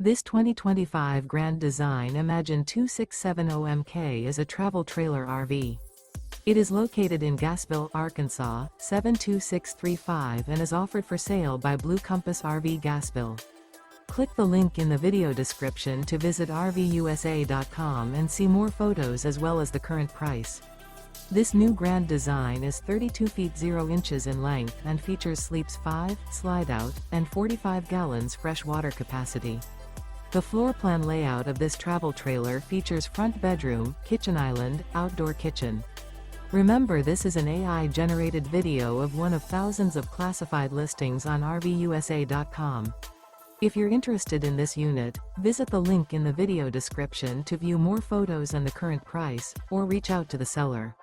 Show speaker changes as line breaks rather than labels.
This 2025 Grand Design Imagine 2670MK is a travel trailer RV. It is located in Gassville, Arkansas, 72635 and is offered for sale by Blue Compass RV Gassville. Click the link in the video description to visit RVUSA.com and see more photos as well as the current price. This new Grand Design is 32 feet 0 inches in length and features sleeps 5, Slideout, and 45 gallons fresh water capacity. The floor plan layout of this travel trailer features front bedroom, kitchen island, outdoor kitchen. Remember, this is an AI-generated video of one of thousands of classified listings on RVUSA.com. If you're interested in this unit, visit the link in the video description to view more photos and the current price, or reach out to the seller.